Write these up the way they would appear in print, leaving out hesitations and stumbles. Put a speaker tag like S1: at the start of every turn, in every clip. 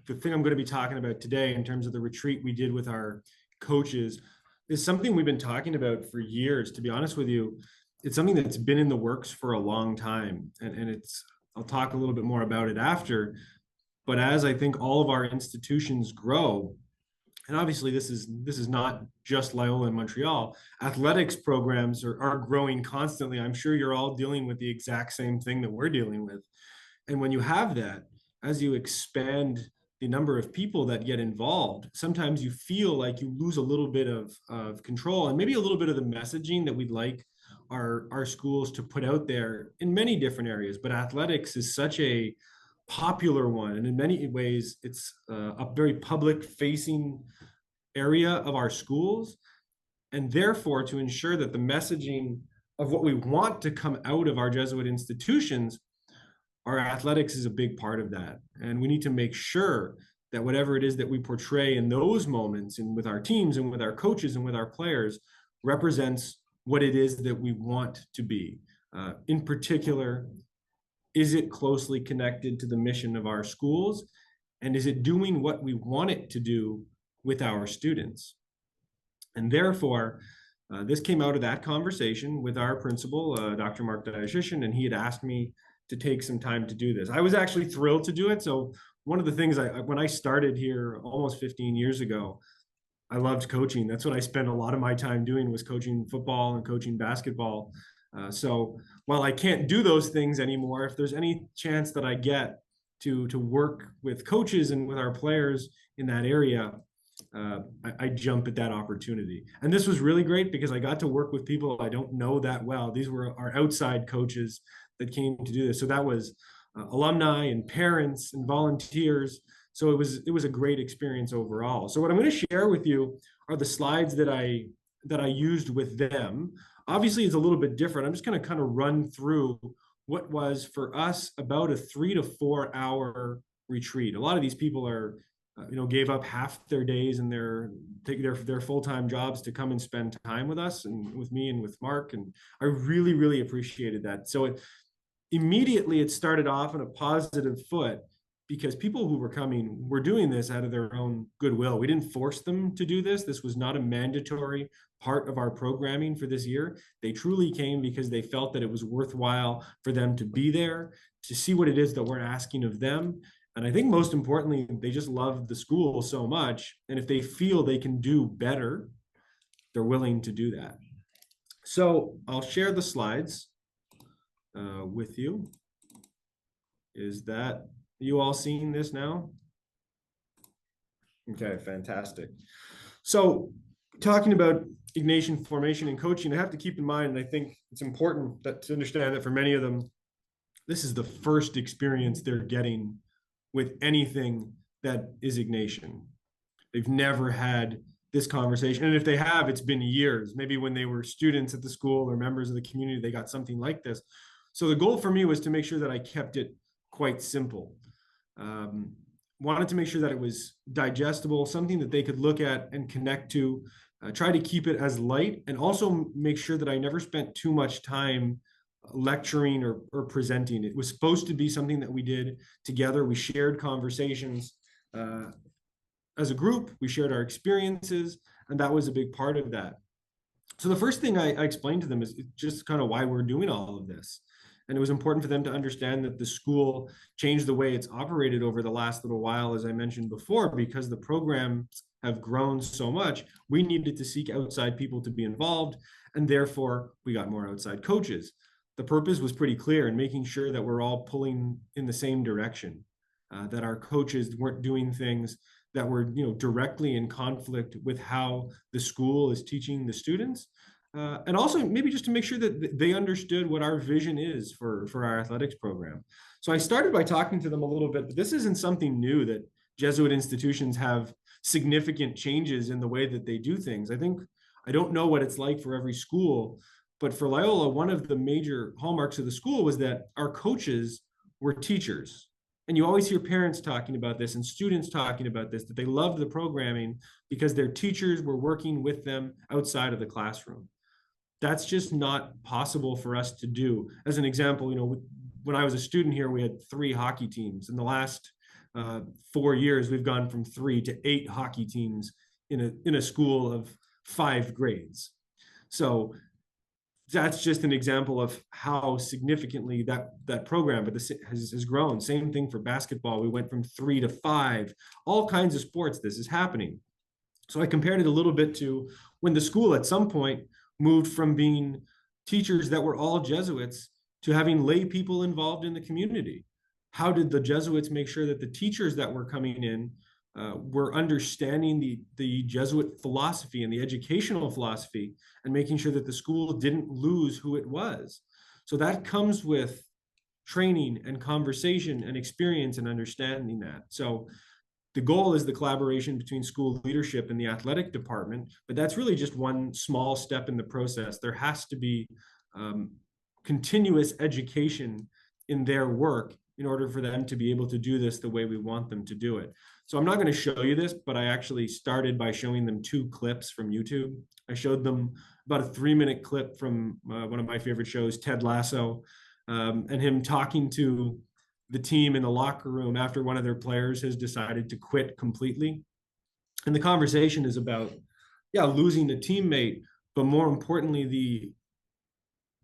S1: the thing I'm going to be talking about today in terms of the retreat we did with our coaches is something we've been talking about for years. To be honest with you, it's something that's been in the works for a long time. And I'll talk a little bit more about it after. But as I think all of our institutions grow, and obviously this is not just Loyola and Montreal, athletics programs are growing constantly. I'm sure you're all dealing with the exact same thing that we're dealing with. And when you have that, as you expand the number of people that get involved, sometimes you feel like you lose a little bit of control and maybe a little bit of the messaging that we'd like our schools to put out there in many different areas. But athletics is such a popular one. And in many ways, it's a very public facing area of our schools. And therefore, to ensure that the messaging of what we want to come out of our Jesuit institutions, our athletics is a big part of that. And we need to make sure that whatever it is that we portray in those moments and with our teams and with our coaches and with our players represents what it is that we want to be. In particular, is it closely connected to the mission of our schools? And is it doing what we want it to do with our students? And therefore, this came out of that conversation with our principal, Dr. Mark Diashitian, and he had asked me to take some time to do this. I was actually thrilled to do it. So one of the things when I started here almost 15 years ago, I loved coaching. That's what I spent a lot of my time doing, was coaching football and coaching basketball. So while I can't do those things anymore, if there's any chance that I get to work with coaches and with our players in that area, I jump at that opportunity. And this was really great because I got to work with people I don't know that well. These were our outside coaches that came to do this. So that was alumni and parents and volunteers. So it was a great experience overall. So what I'm going to share with you are the slides that I used with them. Obviously, it's a little bit different. I'm just going to kind of run through what was for us about a 3 to 4 hour retreat. A lot of these people are, gave up half their days and their full-time jobs to come and spend time with us and with me and with Mark. And I really, really appreciated that. So immediately it started off on a positive foot, because people who were coming were doing this out of their own goodwill. We didn't force them to do this. This was not a mandatory part of our programming for this year. They truly came because they felt that it was worthwhile for them to be there, to see what it is that we're asking of them. And I think most importantly, they just love the school so much. And if they feel they can do better, they're willing to do that. So I'll share the slides with you. Is that you all seeing this now? Okay, fantastic. So talking about Ignatian formation and coaching, I have to keep in mind, and I think it's important to understand that for many of them, this is the first experience they're getting with anything that is Ignatian. They've never had this conversation. And if they have, it's been years. Maybe when they were students at the school or members of the community, they got something like this. So the goal for me was to make sure that I kept it quite simple. Wanted to make sure that it was digestible, something that they could look at and connect to, try to keep it as light, and also make sure that I never spent too much time lecturing or presenting. It was supposed to be something that we did together. We shared conversations as a group, we shared our experiences, and that was a big part of that. So the first thing I explained to them is just kind of why we're doing all of this. And it was important for them to understand that the school changed the way it's operated over the last little while, as I mentioned before, because the programs have grown so much. We needed to seek outside people to be involved, and therefore we got more outside coaches. The purpose was pretty clear in making sure that we're all pulling in the same direction, that our coaches weren't doing things that were directly in conflict with how the school is teaching the students. And also maybe just to make sure that they understood what our vision is for our athletics program. So I started by talking to them a little bit, but this isn't something new that Jesuit institutions have significant changes in the way that they do things. I don't know what it's like for every school, but for Loyola, one of the major hallmarks of the school was that our coaches were teachers. And you always hear parents talking about this and students talking about this, that they loved the programming because their teachers were working with them outside of the classroom. That's just not possible for us to do. As an example, when I was a student here, we had 3 hockey teams. In the last 4 years, we've gone from 3 to 8 hockey teams in a school of 5 grades. So that's just an example of how significantly that program but this has grown. Same thing for basketball. We went from 3 to 5. All kinds of sports, this is happening. So I compared it a little bit to when the school at some point moved from being teachers that were all Jesuits to having lay people involved in the community. How did the Jesuits make sure that the teachers that were coming in were understanding the Jesuit philosophy and the educational philosophy and making sure that the school didn't lose who it was? So that comes with training and conversation and experience and understanding that. So the goal is the collaboration between school leadership and the athletic department, but that's really just one small step in the process. There has to be continuous education in their work in order for them to be able to do this the way we want them to do it. So I'm not going to show you this, but I actually started by showing them 2 clips from YouTube. I showed them about a 3-minute clip from one of my favorite shows, Ted Lasso, and him talking to the team in the locker room after one of their players has decided to quit completely. And the conversation is about, losing a teammate, but more importantly,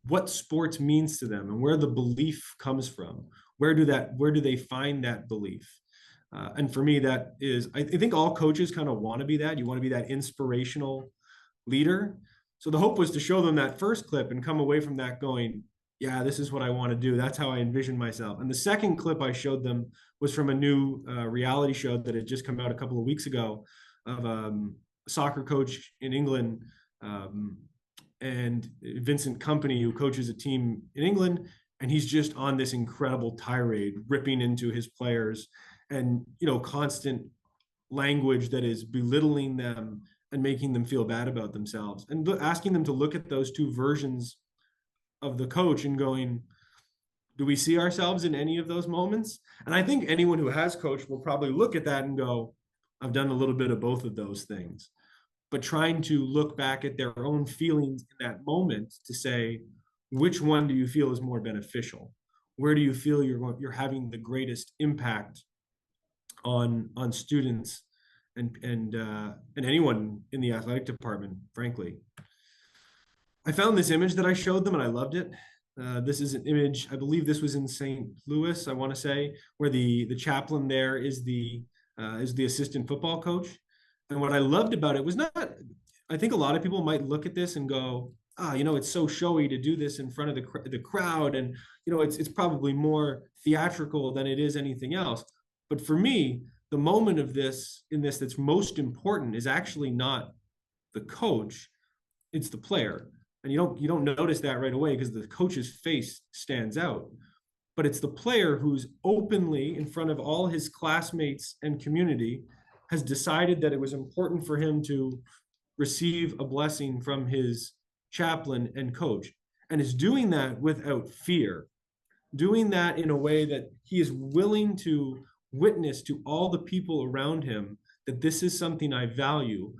S1: what sports means to them and where the belief comes from. Where do they find that belief? And for me, that is, I think all coaches kind of want to be that. You want to be that inspirational leader. So the hope was to show them that first clip and come away from that going, yeah, this is what I want to do. That's how I envision myself. And the second clip I showed them was from a new reality show that had just come out a couple of weeks ago of a soccer coach in England and Vincent Kompany, who coaches a team in England. And he's just on this incredible tirade, ripping into his players and, constant language that is belittling them and making them feel bad about themselves and asking them to look at those 2 versions of the coach and going, do we see ourselves in any of those moments? And I think anyone who has coached will probably look at that and go, I've done a little bit of both of those things. But trying to look back at their own feelings in that moment to say, which one do you feel is more beneficial? Where do you feel you're having the greatest impact on students and anyone in the athletic department, frankly? I found this image that I showed them and I loved it. This is an image, I believe this was in St. Louis, I want to say, where the chaplain there is the assistant football coach. And what I loved about it was not, I think a lot of people might look at this and go, it's so showy to do this in front of the crowd. And, it's probably more theatrical than it is anything else. But for me, the moment of this that's most important is actually not the coach, it's the player. And you don't notice that right away because the coach's face stands out. But it's the player who's openly in front of all his classmates and community has decided that it was important for him to receive a blessing from his chaplain and coach, and is doing that without fear, doing that in a way that he is willing to witness to all the people around him that this is something I value,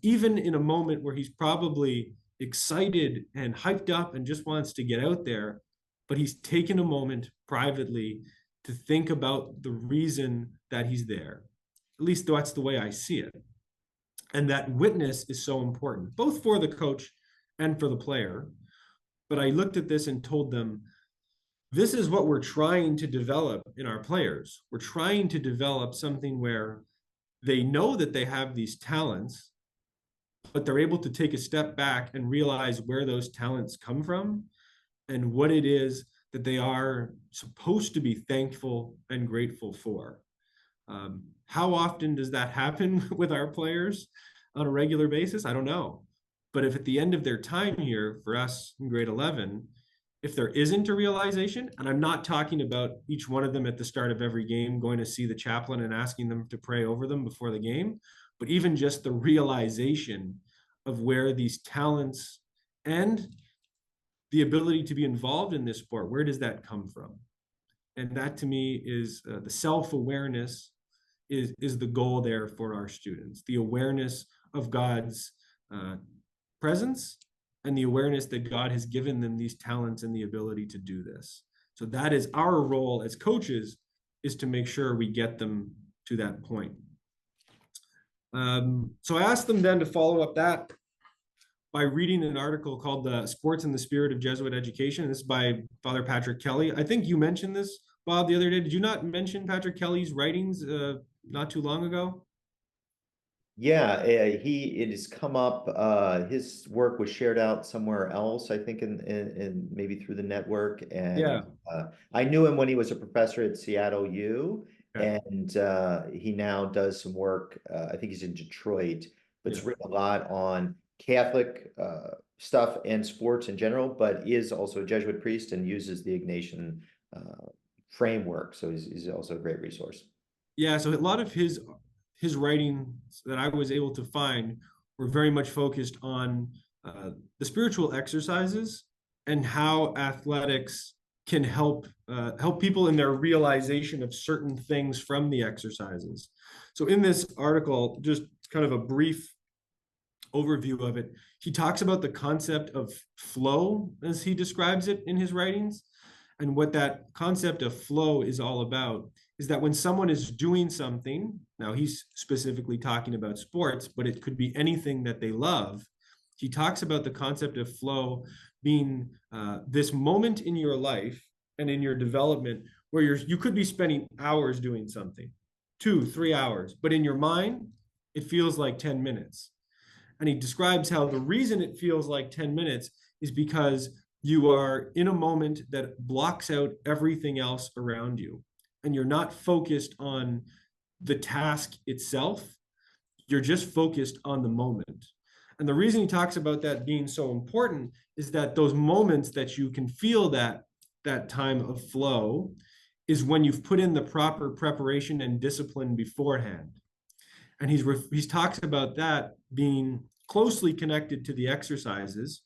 S1: even in a moment where he's probably excited and hyped up and just wants to get out there, but he's taken a moment privately to think about the reason that he's there. At least that's the way I see it. And that witness is so important, both for the coach and for the player. But I looked at this and told them, this is what we're trying to develop in our players. We're trying to develop something where they know that they have these talents, but they're able to take a step back and realize where those talents come from and what it is that they are supposed to be thankful and grateful for. How often does that happen with our players on a regular basis? I don't know. But if at the end of their time here for us in grade 11, if there isn't a realization, and I'm not talking about each one of them at the start of every game going to see the chaplain and asking them to pray over them before the game, but even just the realization of where these talents and the ability to be involved in this sport, where does that come from? And that to me is the self-awareness is the goal there for our students, the awareness of God's presence and the awareness that God has given them these talents and the ability to do this. So that is our role as coaches, is to make sure we get them to that point. So I asked them then to follow up that by reading an article called "The Sports and the Spirit of Jesuit Education." This is by Father Patrick Kelly. I think you mentioned this, Bob, the other day. Did you not mention Patrick Kelly's writings not too long ago?
S2: Yeah, it has come up. His work was shared out somewhere else, I think, in maybe through the network. And
S1: Yeah.
S2: I knew him when he was a professor at Seattle U,
S1: Okay.
S2: and he now does some work. I think he's in Detroit, but
S1: Yeah.
S2: it's written a lot on Catholic stuff and sports in general. But is also a Jesuit priest and uses the Ignatian framework. So he's also a great resource.
S1: Yeah, so a lot of his writings that I was able to find were very much focused on the spiritual exercises and how athletics can help people in their realization of certain things from the exercises. So in this article, just kind of a brief overview of it, he talks about the concept of flow as he describes it in his writings. And what that concept of flow is all about is that when someone is doing something, now he's specifically talking about sports, but it could be anything that they love. He talks about the concept of flow being this moment in your life and in your development where you could be spending hours doing something, 2, 3 hours, but in your mind, it feels like 10 minutes. And he describes how the reason it feels like 10 minutes is because you are in a moment that blocks out everything else around you. And you're not focused on the task itself, you're just focused on the moment. And the reason he talks about that being so important is that those moments that you can feel that time of flow is when you've put in the proper preparation and discipline beforehand. And he's talks about that being closely connected to the exercises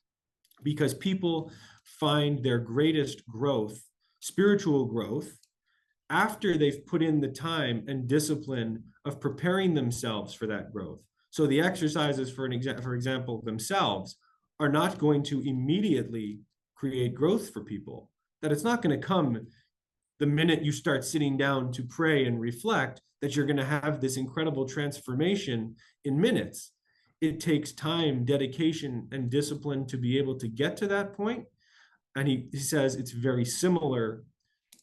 S1: because people find their greatest growth, spiritual growth, after they've put in the time and discipline of preparing themselves for that growth. So the exercises, for example, themselves are not going to immediately create growth for people. That it's not going to come the minute you start sitting down to pray and reflect that you're going to have this incredible transformation in minutes. It takes time, dedication, and discipline to be able to get to that point. And he says it's very similar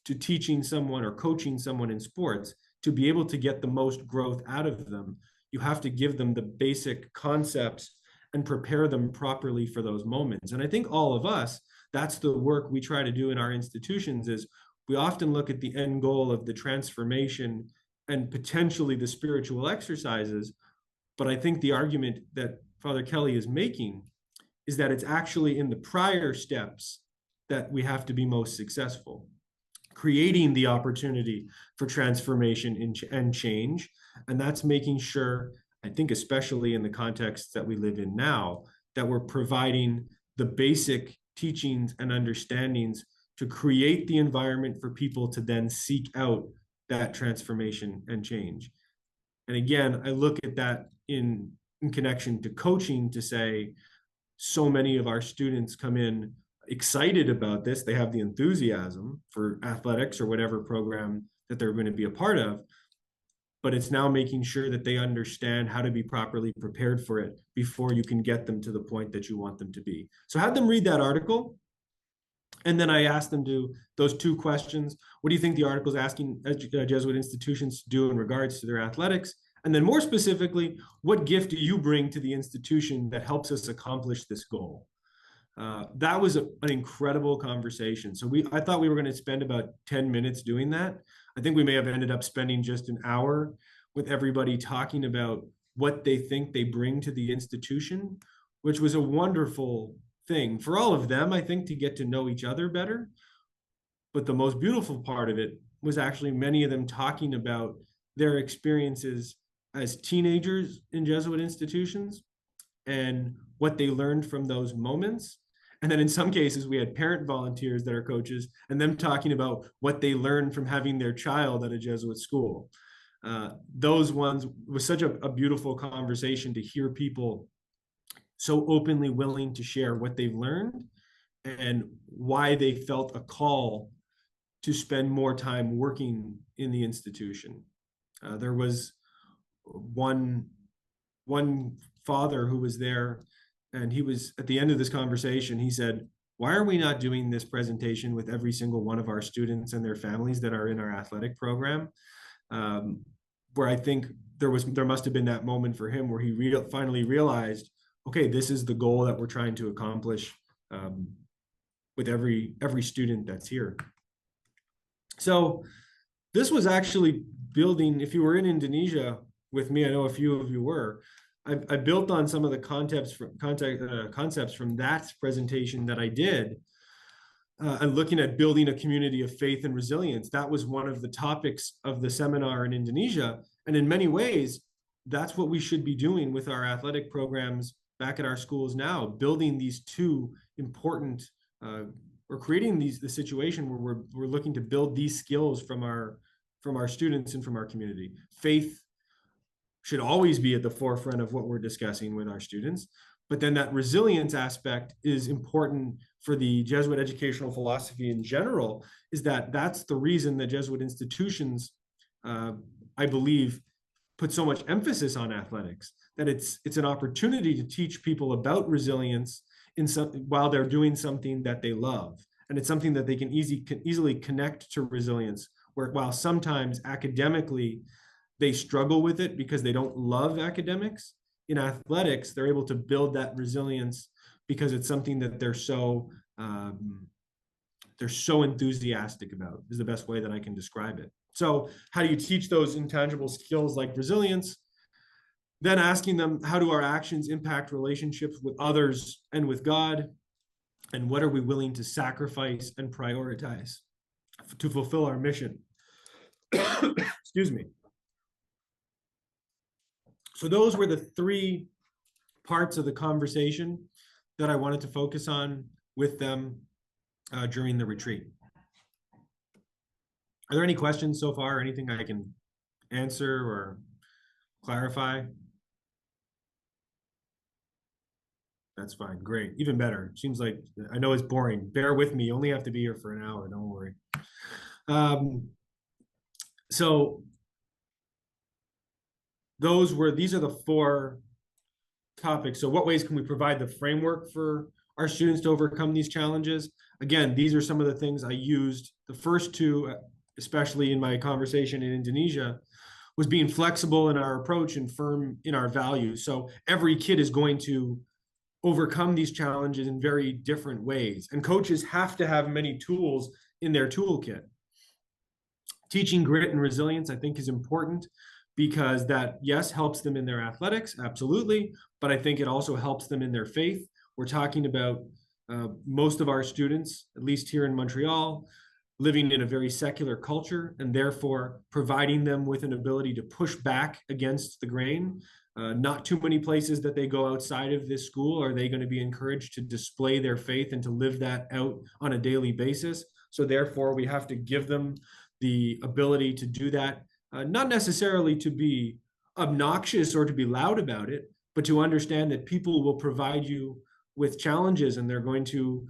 S1: to teaching someone or coaching someone in sports. To be able to get the most growth out of them, you have to give them the basic concepts and prepare them properly for those moments. And I think all of us, that's the work we try to do in our institutions is we often look at the end goal of the transformation and potentially the spiritual exercises. But I think the argument that Father Kelly is making is that it's actually in the prior steps that we have to be most successful, creating the opportunity for transformation and change. And that's making sure, I think, especially in the context that we live in now, that we're providing the basic teachings and understandings to create the environment for people to then seek out that transformation and change. And again, I look at that in connection to coaching to say, so many of our students come in excited about this. They have the enthusiasm for athletics or whatever program that they're going to be a part of, but it's now making sure that they understand how to be properly prepared for it before you can get them to the point that you want them to be. So I had them read that article. And then I asked them to those 2 questions. What do you think the article is asking Jesuit institutions to do in regards to their athletics? And then more specifically, what gift do you bring to the institution that helps us accomplish this goal? That was an incredible conversation. So I thought we were going to spend about 10 minutes doing that. I think we may have ended up spending just an hour with everybody talking about what they think they bring to the institution, which was a wonderful thing for all of them, I think, to get to know each other better. But the most beautiful part of it was actually many of them talking about their experiences as teenagers in Jesuit institutions and what they learned from those moments. And then in some cases, we had parent volunteers that are coaches and them talking about what they learned from having their child at a Jesuit school. Those ones was such a beautiful conversation to hear people so openly willing to share what they've learned and why they felt a call to spend more time working in the institution. There was one father who was there, and he was at the end of this conversation, he said, why are we not doing this presentation with every single one of our students and their families that are in our athletic program? Where I think there must have been that moment for him where he finally realized, okay, this is the goal that we're trying to accomplish with every student that's here. So this was actually building, if you were in Indonesia with me, I know a few of you were, I built on some of the concepts from that presentation that I did, and looking at building a community of faith and resilience. That was one of the topics of the seminar in Indonesia. And in many ways, that's what we should be doing with our athletic programs back at our schools now, building these two important, or creating the situation where we're looking to build these skills from our students and from our community. Faith should always be at the forefront of what we're discussing with our students. But then that resilience aspect is important for the Jesuit educational philosophy in general, is that's the reason the Jesuit institutions, I believe, put so much emphasis on athletics, that it's an opportunity to teach people about resilience while they're doing something that they love. And it's something that they can easily connect to resilience, while sometimes academically, they struggle with it because they don't love academics. In athletics, they're able to build that resilience because it's something that they're so enthusiastic about, is the best way that I can describe it. So how do you teach those intangible skills like resilience? Then asking them, how do our actions impact relationships with others and with God? And what are we willing to sacrifice and prioritize to fulfill our mission? Excuse me. So those were the three parts of the conversation that I wanted to focus on with them during the retreat. Are there any questions so far? Anything I can answer or clarify? That's fine. Great. Even better. Seems like, I know it's boring. Bear with me. You only have to be here for an hour. Don't worry. So these are the four topics. So what ways can we provide the framework for our students to overcome these challenges? Again, these are some of the things I used. The first two, especially in my conversation in Indonesia, was being flexible in our approach and firm in our values. So every kid is going to overcome these challenges in very different ways. And coaches have to have many tools in their toolkit. Teaching grit and resilience, I think, is important, because that, yes, helps them in their athletics, absolutely, but I think it also helps them in their faith. We're talking about most of our students, at least here in Montreal, living in a very secular culture, and therefore providing them with an ability to push back against the grain. Not too many places that they go outside of this school are they going to be encouraged to display their faith and to live that out on a daily basis. So therefore, we have to give them the ability to do that, not necessarily to be obnoxious or to be loud about it, but to understand that people will provide you with challenges, and they're going to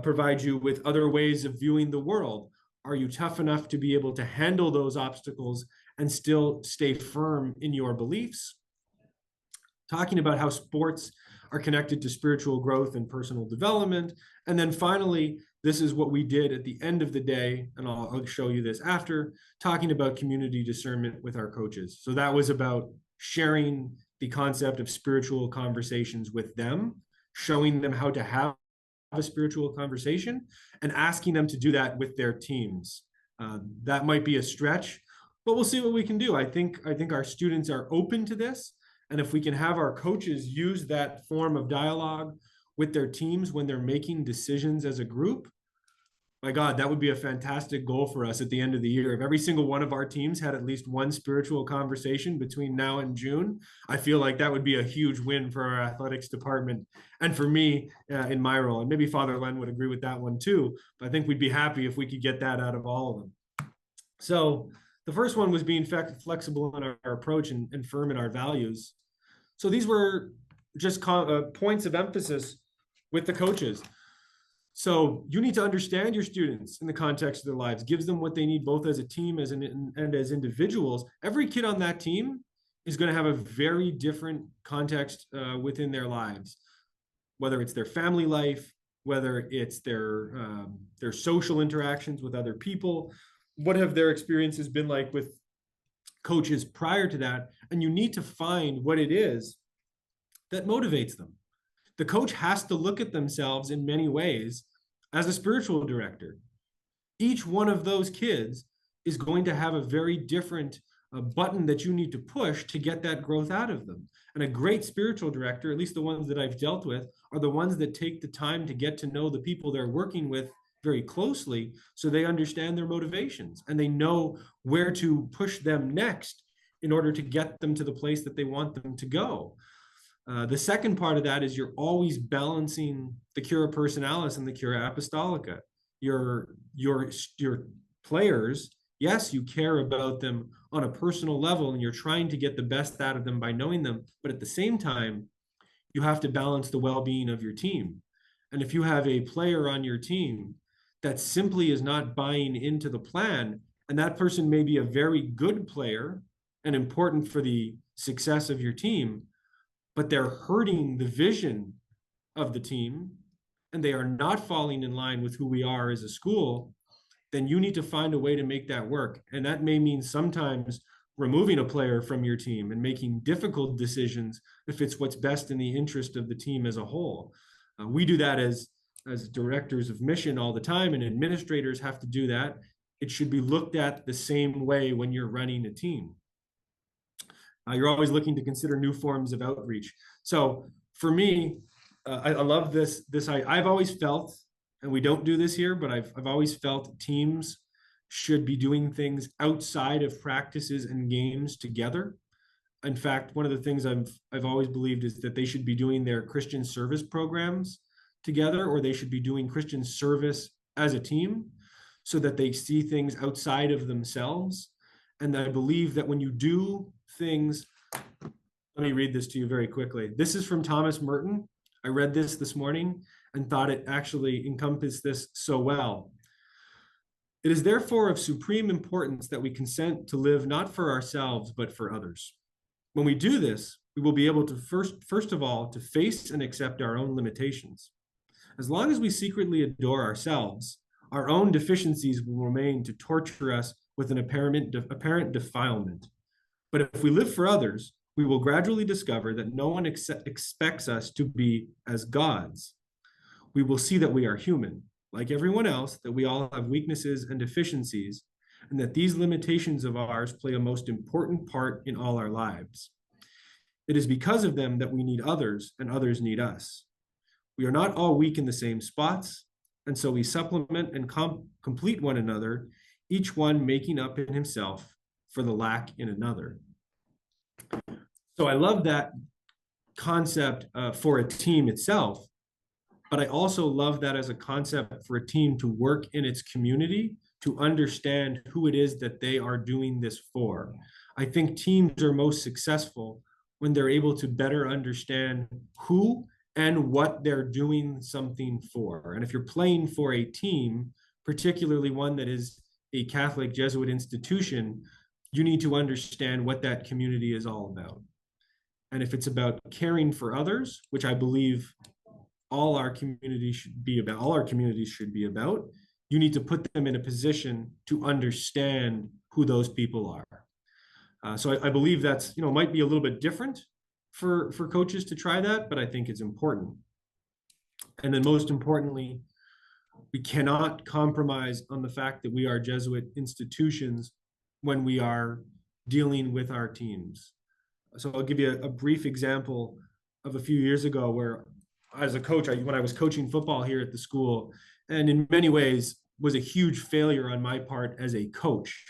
S1: provide you with other ways of viewing the world. Are you tough enough to be able to handle those obstacles and still stay firm in your beliefs? Talking about how sports are connected to spiritual growth and personal development. And then finally, this is what we did at the end of the day, and I'll show you this after, talking about community discernment with our coaches. So that was about sharing the concept of spiritual conversations with them, showing them how to have a spiritual conversation, and asking them to do that with their teams. That might be a stretch, but we'll see what we can do. I think our students are open to this. And if we can have our coaches use that form of dialogue with their teams when they're making decisions as a group, my God, that would be a fantastic goal for us at the end of the year. If every single one of our teams had at least one spiritual conversation between now and June, I feel like that would be a huge win for our athletics department and for me in my role. And maybe Father Len would agree with that one too, but I think we'd be happy if we could get that out of all of them. So the first one was being flexible in our approach and firm in our values. So these were just points of emphasis with the coaches. So you need to understand your students in the context of their lives, gives them what they need both as a team and as individuals. Every kid on that team is going to have a very different context within their lives, whether it's their family life, whether it's their social interactions with other people. What have their experiences been like with coaches prior to that? And you need to find what it is that motivates them. The coach has to look at themselves in many ways as a spiritual director. Each one of those kids is going to have a very different button that you need to push to get that growth out of them. And a great spiritual director, at least the ones that I've dealt with, are the ones that take the time to get to know the people they're working with very closely, so they understand their motivations and they know where to push them next in order to get them to the place that they want them to go. The second part of that is you're always balancing the cura personalis and the cura apostolica. Your players, yes, you care about them on a personal level and you're trying to get the best out of them by knowing them, but at the same time, you have to balance the well-being of your team. And if you have a player on your team that simply is not buying into the plan, and that person may be a very good player and important for the success of your team, but they're hurting the vision of the team and they are not falling in line with who we are as a school, then you need to find a way to make that work. And that may mean sometimes removing a player from your team and making difficult decisions if it's what's best in the interest of the team as a whole. We do that as directors of mission all the time, and administrators have to do that. It should be looked at the same way when you're running a team. You're always looking to consider new forms of outreach. So for me, I love this. I've always felt, and we don't do this here, but I've always felt teams should be doing things outside of practices and games together. In fact, one of the things I've always believed is that they should be doing their Christian service programs together, or they should be doing Christian service as a team so that they see things outside of themselves. And I believe that when you do things, let me read this to you very quickly. This is from Thomas Merton. I read this morning and thought it actually encompassed this so well. It is therefore of supreme importance that we consent to live not for ourselves, but for others. When we do this, we will be able to first of all, to face and accept our own limitations. As long as we secretly adore ourselves, our own deficiencies will remain to torture us with an apparent defilement. But if we live for others, we will gradually discover that no one expects us to be as gods. We will see that we are human, like everyone else, that we all have weaknesses and deficiencies, and that these limitations of ours play a most important part in all our lives. It is because of them that we need others, and others need us. We are not all weak in the same spots, and so we supplement and complete one another, each one making up in himself for the lack in another. So I love that concept for a team itself, but I also love that as a concept for a team to work in its community, to understand who it is that they are doing this for. I think teams are most successful when they're able to better understand who and what they're doing something for. And if you're playing for a team, particularly one that is a Catholic Jesuit institution, you need to understand what that community is all about. And if it's about caring for others, which I believe all our communities should be about, you need to put them in a position to understand who those people are. So I believe that's, might be a little bit different for coaches to try that, but I think it's important. And then most importantly, we cannot compromise on the fact that we are Jesuit institutions when we are dealing with our teams. So I'll give you a brief example of a few years ago where, as a coach, when I was coaching football here at the school, and in many ways was a huge failure on my part as a coach.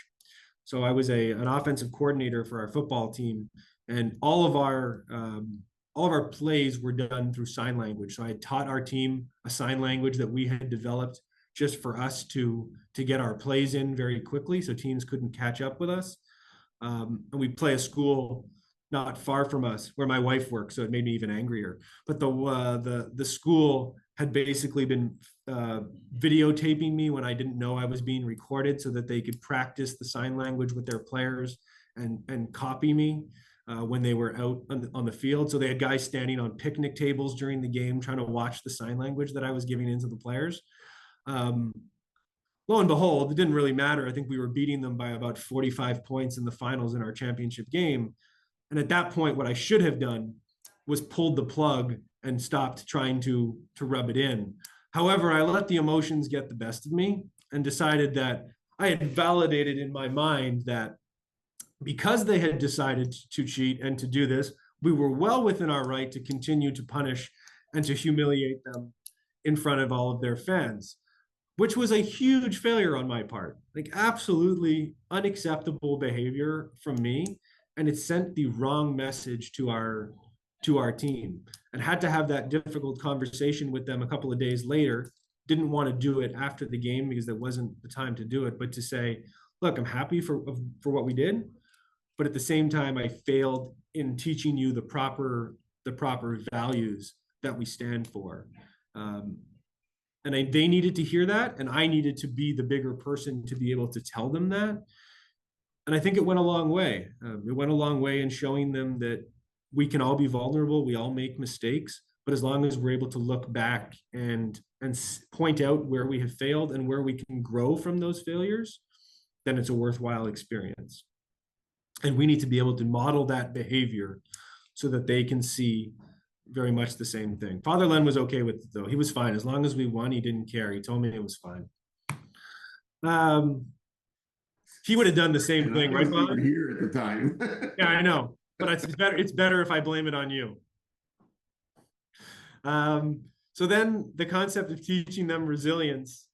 S1: So I was an offensive coordinator for our football team, and all of our plays were done through sign language. So I taught our team a sign language that we had developed just for us to get our plays in very quickly, so teams couldn't catch up with us. And we play a school not far from us where my wife works, so it made me even angrier. But the school had basically been videotaping me when I didn't know I was being recorded so that they could practice the sign language with their players and copy me when they were out on the field. So they had guys standing on picnic tables during the game trying to watch the sign language that I was giving into the players. Lo and behold, it didn't really matter. I think we were beating them by about 45 points in the finals in our championship game. And at that point, what I should have done was pulled the plug and stopped trying to rub it in. However, I let the emotions get the best of me and decided that I had validated in my mind that because they had decided to cheat and to do this, we were well within our right to continue to punish and to humiliate them in front of all of their fans, which was a huge failure on my part. Like, absolutely unacceptable behavior from me. And it sent the wrong message to our team, and had to have that difficult conversation with them a couple of days later. Didn't want to do it after the game because there wasn't the time to do it, but to say, look, I'm happy for what we did, but at the same time, I failed in teaching you the proper values that we stand for. And they needed to hear that, and I needed to be the bigger person to be able to tell them that. And I think it went a long way. It went a long way in showing them that we can all be vulnerable, we all make mistakes, but as long as we're able to look back and point out where we have failed and where we can grow from those failures, then it's a worthwhile experience. And we need to be able to model that behavior so that they can see very much the same thing. Father Len was okay with it, though. He was fine. As long as we won, he didn't care. He told me it was fine. He would have done the same thing, right, Father?
S3: Here at the time.
S1: Yeah, I know. But it's better if I blame it on you. So then the concept of teaching them resilience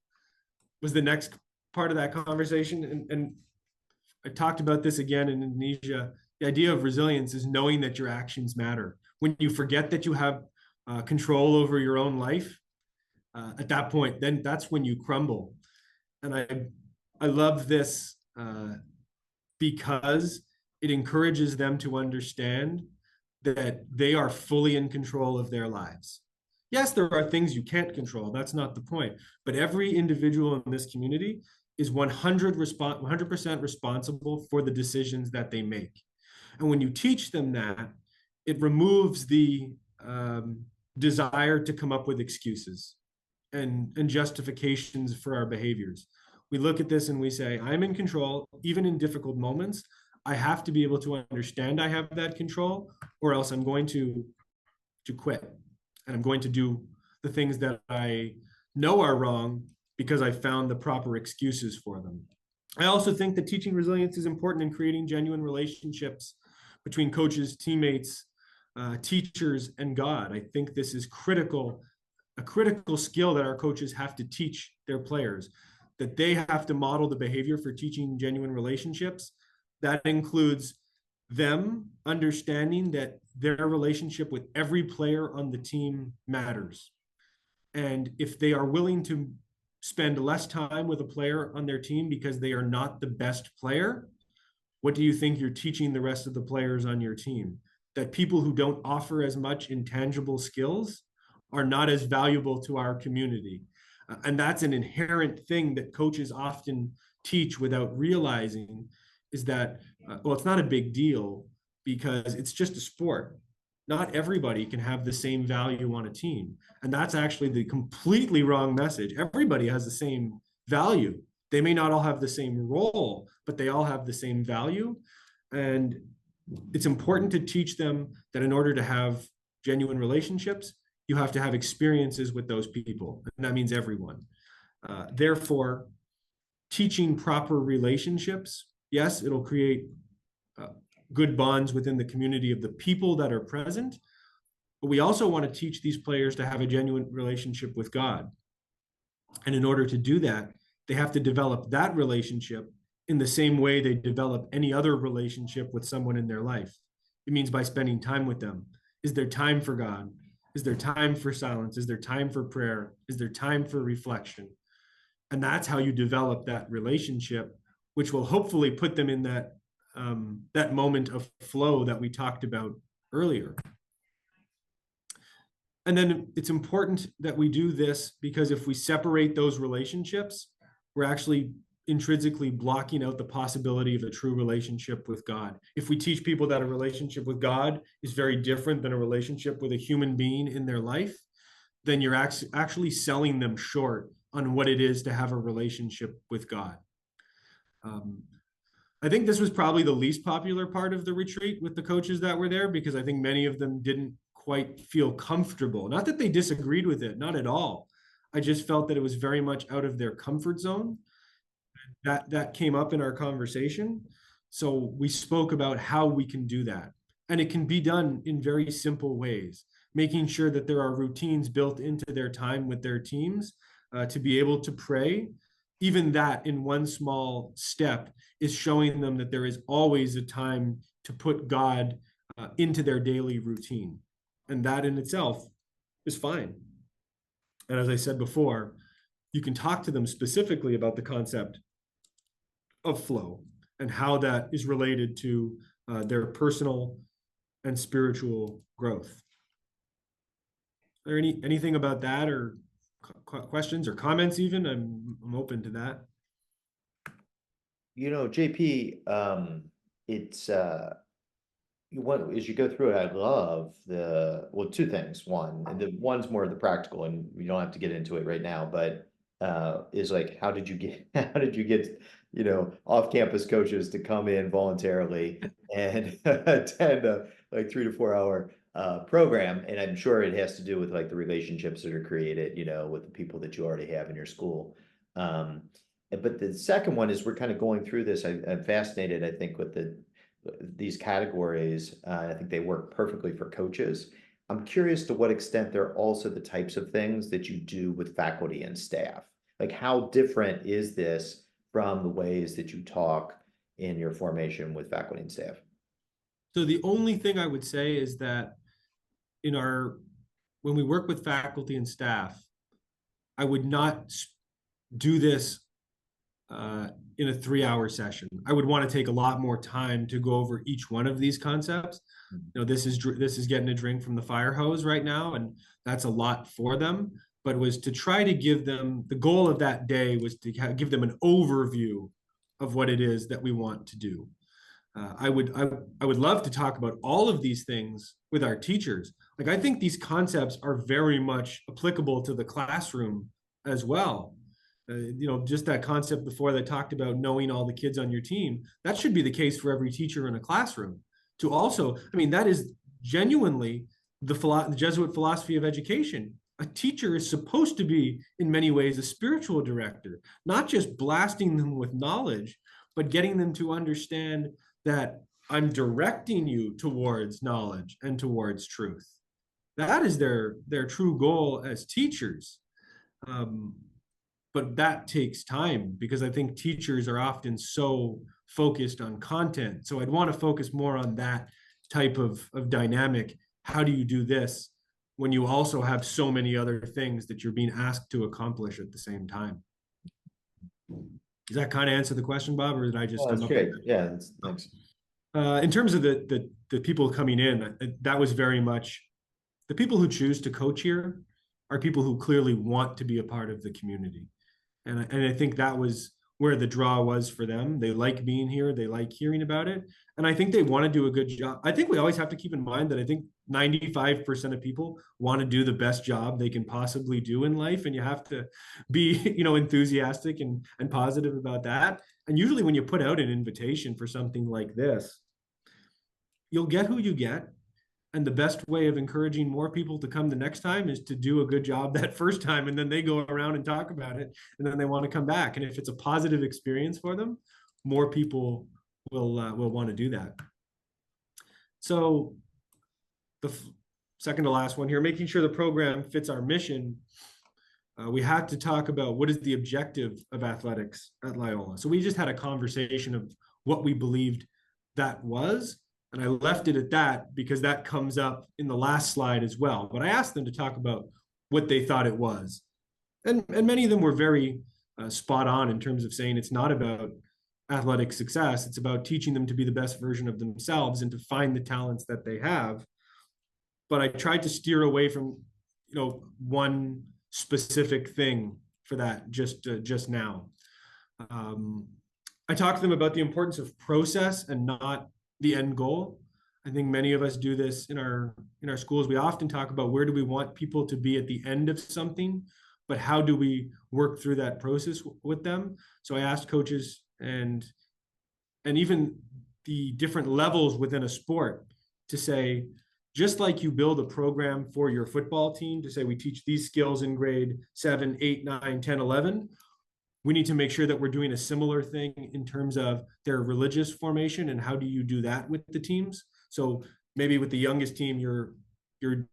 S1: was the next part of that conversation. And I talked about this again in Indonesia. The idea of resilience is knowing that your actions matter. When you forget that you have control over your own life, at that point, then that's when you crumble. And I love this because it encourages them to understand that they are fully in control of their lives. Yes, there are things you can't control. That's not the point. But every individual in this community is 100% responsible for the decisions that they make. And when you teach them that, it removes the desire to come up with excuses and justifications for our behaviors. We look at this and we say, I'm in control, even in difficult moments. I have to be able to understand I have that control, or else I'm going to quit. And I'm going to do the things that I know are wrong because I found the proper excuses for them. I also think that teaching resilience is important in creating genuine relationships between coaches, teammates, teachers, and God. I think this is a critical skill that our coaches have to teach their players, that they have to model the behavior for teaching genuine relationships. That includes them understanding that their relationship with every player on the team matters. And if they are willing to spend less time with a player on their team because they are not the best player, what do you think you're teaching the rest of the players on your team? That people who don't offer as much intangible skills are not as valuable to our community. And that's an inherent thing that coaches often teach without realizing, is that, well, it's not a big deal because it's just a sport. Not everybody can have the same value on a team. And that's actually the completely wrong message. Everybody has the same value. They may not all have the same role, but they all have the same value. And it's important to teach them that in order to have genuine relationships, you have to have experiences with those people. And that means everyone. Therefore, teaching proper relationships, yes, it'll create good bonds within the community of the people that are present, but we also want to teach these players to have a genuine relationship with God. And in order to do that, they have to develop that relationship in the same way they develop any other relationship with someone in their life. It means by spending time with them. Is there time for God? Is there time for silence? Is there time for prayer? Is there time for reflection? And that's how you develop that relationship, which will hopefully put them in that moment of flow that we talked about earlier. And then it's important that we do this because if we separate those relationships, we're actually intrinsically blocking out the possibility of a true relationship with God. If we teach people that a relationship with God is very different than a relationship with a human being in their life, then you're actually selling them short on what it is to have a relationship with God. Um, I think this was probably the least popular part of the retreat with the coaches that were there because I think many of them didn't quite feel comfortable. Not that they disagreed with it, not at all. I just felt that it was very much out of their comfort zone. That came up in our conversation. So we spoke about how we can do that. And it can be done in very simple ways, making sure that there are routines built into their time with their teams to be able to pray. Even that in one small step is showing them that there is always a time to put God into their daily routine. And that in itself is fine. And as I said before, you can talk to them specifically about the concept of flow and how that is related to their personal and spiritual growth. Are there anything about that or questions or comments even? I'm open to that.
S2: You know, JP, it's as you go through it, I love well, two things. One, and the one's more of the practical, and we don't have to get into it right now, but is like, how did you get off-campus coaches to come in voluntarily and attend a like 3 to 4 hour program? And I'm sure it has to do with like the relationships that are created, with the people that you already have in your school. But the second one is we're kind of going through this. I'm fascinated, I think, with these categories. I think they work perfectly for coaches. I'm curious to what extent they're also the types of things that you do with faculty and staff. Like, how different is this from the ways that you talk in your formation with faculty and staff?
S1: So the only thing I would say is that when we work with faculty and staff, I would not do this in a 3-hour session. I would want to take a lot more time to go over each one of these concepts. This is getting a drink from the fire hose right now, and that's a lot for them. But was to try to give them, the goal of that day was to give them an overview of what it is that we want to do. I would love to talk about all of these things with our teachers. Like, I think these concepts are very much applicable to the classroom as well. Just that concept before that talked about knowing all the kids on your team, that should be the case for every teacher in a classroom. To also, I mean, that is genuinely the Jesuit philosophy of education. A teacher is supposed to be, in many ways, a spiritual director, not just blasting them with knowledge, but getting them to understand that I'm directing you towards knowledge and towards truth. That is their true goal as teachers. But that takes time because I think teachers are often so focused on content. So I'd want to focus more on that type of doynamic. How do you do this when you also have so many other things that you're being asked to accomplish at the same time? Does that kind of answer the question, Bob, or did I just
S2: That's great. Yeah, thanks.
S1: In terms of the people coming in, that was very much the people who choose to coach here are people who clearly want to be a part of the community. And I think that was where the draw was for them. They like being here. They like hearing about it. And I think they want to do a good job. I think we always have to keep in mind that I think 95% of people want to do the best job they can possibly do in life. And you have to be, enthusiastic and positive about that. And usually when you put out an invitation for something like this, you'll get who you get. And the best way of encouraging more people to come the next time is to do a good job that first time. And then they go around and talk about it. And then they want to come back. And if it's a positive experience for them, more people will want to do that. So the second to last one here, making sure the program fits our mission. We had to talk about what is the objective of athletics at Loyola. So we just had a conversation of what we believed that was. And I left it at that because that comes up in the last slide as well. But I asked them to talk about what they thought it was. And many of them were very spot on in terms of saying it's not about athletic success. It's about teaching them to be the best version of themselves and to find the talents that they have. But I tried to steer away from one specific thing for that just now. I talk to them about the importance of process and not the end goal. I think many of us do this in our schools. We often talk about where do we want people to be at the end of something, but how do we work through that process with them? So I asked coaches and even the different levels within a sport to say, just like you build a program for your football team to say we teach these skills in grade 7, 8, 9, 10, 11, we need to make sure that we're doing a similar thing in terms of their religious formation and how do you do that with the teams. So maybe with the youngest team, you're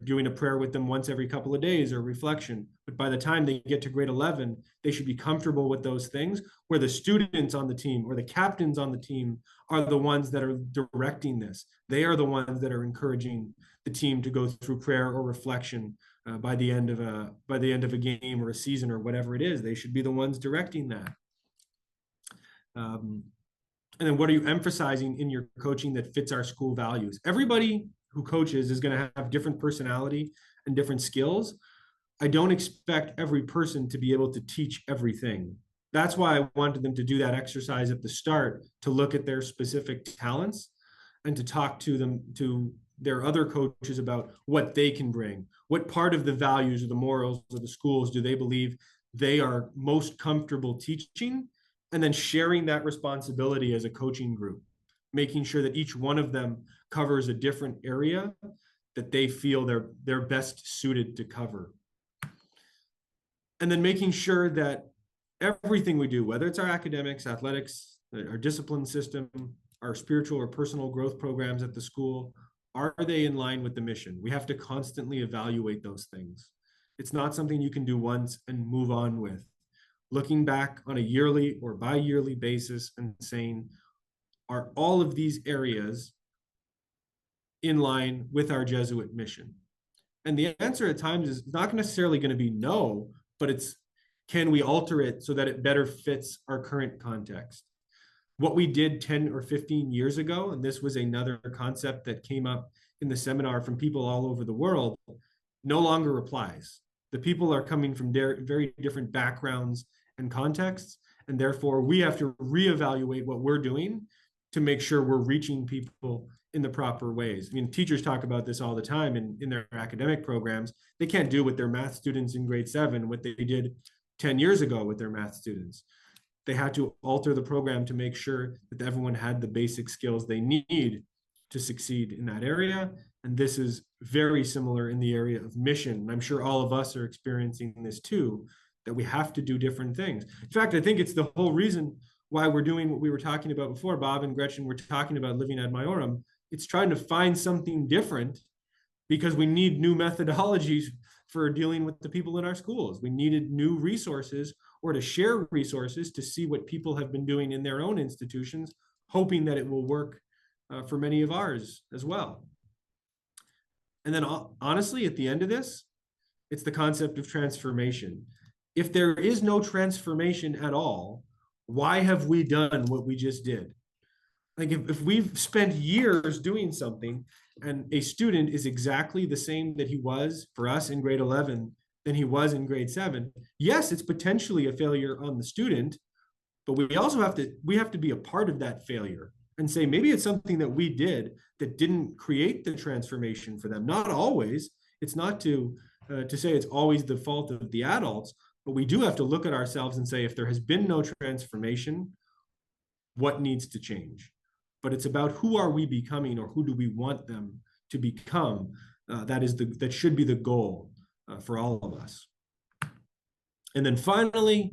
S1: doing a prayer with them once every couple of days or reflection. But by the time they get to grade 11, they should be comfortable with those things, where the students on the team or the captains on the team are the ones that are directing this. They are the ones that are encouraging the team to go through prayer or reflection by the end of a game or a season or whatever it is. They should be the ones directing that. And then what are you emphasizing in your coaching that fits our school values? Everybody who coaches is going to have different personality and different skills. I don't expect every person to be able to teach everything. That's why I wanted them to do that exercise at the start, to look at their specific talents and to talk to their other coaches about what they can bring. What part of the values or the morals of the schools do they believe they are most comfortable teaching? And then sharing that responsibility as a coaching group, making sure that each one of them covers a different area that they feel they're best suited to cover. And then making sure that everything we do, whether it's our academics, athletics, our discipline system, our spiritual or personal growth programs at the school, are they in line with the mission? We have to constantly evaluate those things. It's not something you can do once and move on with. Looking back on a yearly or bi-yearly basis and saying, are all of these areas in line with our Jesuit mission? And the answer at times is not necessarily going to be no, but it's, can we alter it so that it better fits our current context? What we did 10 or 15 years ago, and this was another concept that came up in the seminar from people all over the world, no longer applies. The people are coming from very different backgrounds and contexts, and therefore we have to reevaluate what we're doing to make sure we're reaching people in the proper ways. I mean, teachers talk about this all the time in their academic programs. They can't do with their math students in grade 7 what they did 10 years ago with their math students. They had to alter the program to make sure that everyone had the basic skills they need to succeed in that area. And this is very similar in the area of mission. And I'm sure all of us are experiencing this too, that we have to do different things. In fact, I think it's the whole reason why we're doing what we were talking about before. Bob and Gretchen were talking about living ad maiorem. It's trying to find something different because we need new methodologies for dealing with the people in our schools. We needed new resources or to share resources to see what people have been doing in their own institutions, hoping that it will work for many of ours as well. And then honestly, at the end of this, it's the concept of transformation. If there is no transformation at all, why have we done what we just did? Like if we've spent years doing something and a student is exactly the same that he was for us in grade 11 than he was in grade 7, yes, it's potentially a failure on the student, but we also have to be a part of that failure and say, maybe it's something that we did that didn't create the transformation for them. Not always. It's not to say it's always the fault of the adults, but we do have to look at ourselves and say, if there has been no transformation, what needs to change? But it's about who are we becoming, or who do we want them to become? That should be the goal for all of us. And then finally,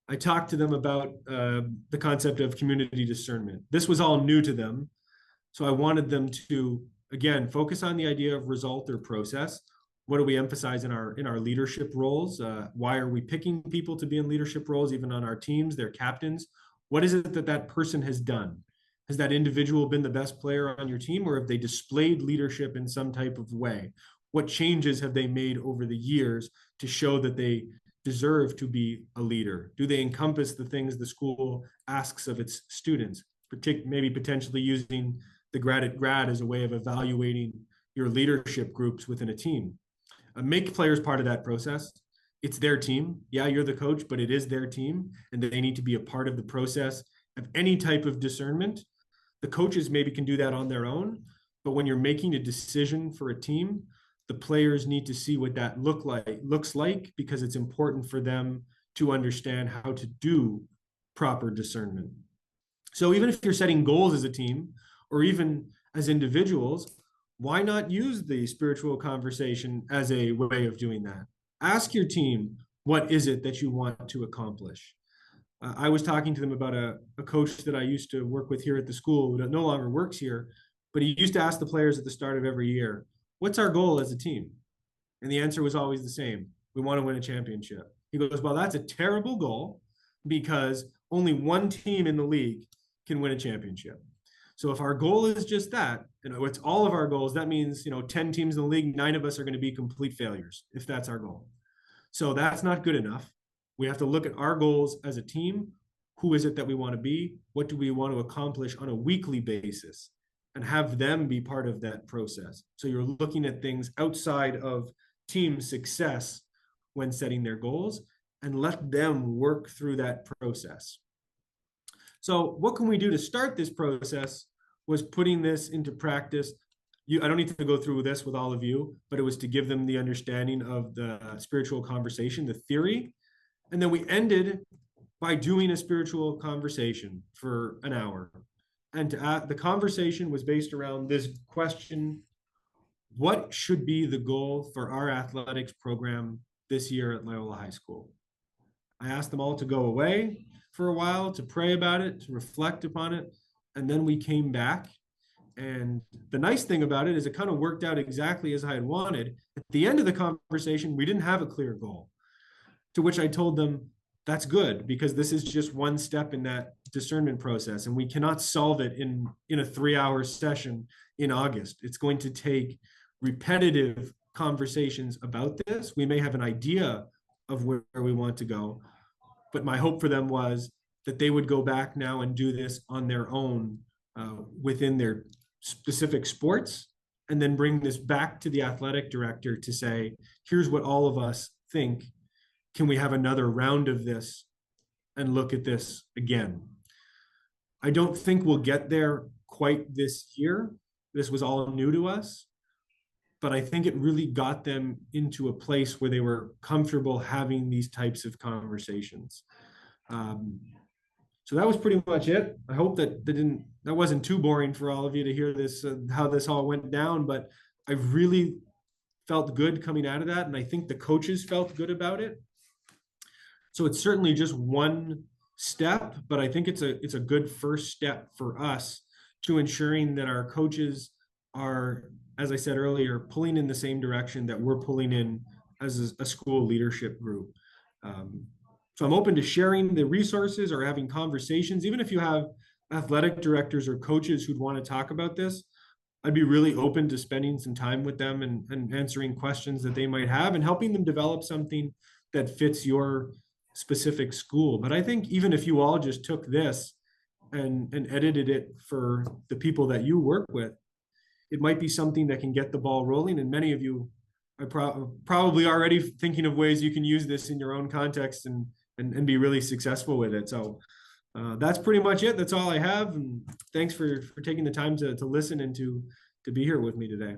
S1: I talked to them about the concept of community discernment. This was all new to them, so I wanted them to, again, focus on the idea of result or process. What do we emphasize in our leadership roles? Why are we picking people to be in leadership roles, even on our teams, their captains? What is it that that person has done? Has that individual been the best player on your team, or have they displayed leadership in some type of way? What changes have they made over the years to show that they deserve to be a leader? Do they encompass the things the school asks of its students, maybe potentially using the grad at grad as a way of evaluating your leadership groups within a team? make players part of that process. It's their team. Yeah, you're the coach, but it is their team, and they need to be a part of the process of any type of discernment. The coaches maybe can do that on their own, but when you're making a decision for a team, the players need to see what that looks like, because it's important for them to understand how to do proper discernment. So even if you're setting goals as a team or even as individuals, why not use the spiritual conversation as a way of doing that? Ask your team, what is it that you want to accomplish? I was talking to them about a coach that I used to work with here at the school who no longer works here, but he used to ask the players at the start of every year, what's our goal as a team? And the answer was always the same. We want to win a championship. He goes, well, that's a terrible goal because only one team in the league can win a championship. So if our goal is just that, it's all of our goals, that means, 10 teams in the league, 9 of us are going to be complete failures if that's our goal. So that's not good enough. We have to look at our goals as a team. Who is it that we want to be? What do we want to accomplish on a weekly basis? And have them be part of that process. So you're looking at things outside of team success when setting their goals, and let them work through that process. So what can we do to start this process was putting this into practice. I don't need to go through this with all of you, but it was to give them the understanding of the spiritual conversation, the theory. And then we ended by doing a spiritual conversation for an hour. And the conversation was based around this question: what should be the goal for our athletics program this year at Loyola High School? I asked them all to go away for a while, to pray about it, to reflect upon it. And then we came back. And the nice thing about it is it kind of worked out exactly as I had wanted. At the end of the conversation, we didn't have a clear goal, to which I told them, that's good, because this is just one step in that discernment process, and we cannot solve it in a 3-hour session in August. It's going to take repetitive conversations about this. We may have an idea of where we want to go, but my hope for them was that they would go back now and do this on their own within their specific sports, and then bring this back to the athletic director to say, here's what all of us think. Can we have another round of this and look at this again? I don't think we'll get there quite this year. This was all new to us, but I think it really got them into a place where they were comfortable having these types of conversations. So that was pretty much it. I hope that wasn't too boring for all of you to hear this, how this all went down, but I really felt good coming out of that. And I think the coaches felt good about it. So it's certainly just one step, but I think it's a good first step for us to ensuring that our coaches are, as I said earlier, pulling in the same direction that we're pulling in as a school leadership group. So I'm open to sharing the resources or having conversations. Even if you have athletic directors or coaches who'd want to talk about this, I'd be really open to spending some time with them and answering questions that they might have and helping them develop something that fits your specific school. But I think even if you all just took this and edited it for the people that you work with, it might be something that can get the ball rolling. And many of you are probably already thinking of ways you can use this in your own context and be really successful with it. So that's pretty much it. That's all I have. And thanks for taking the time to listen and to be here with me today.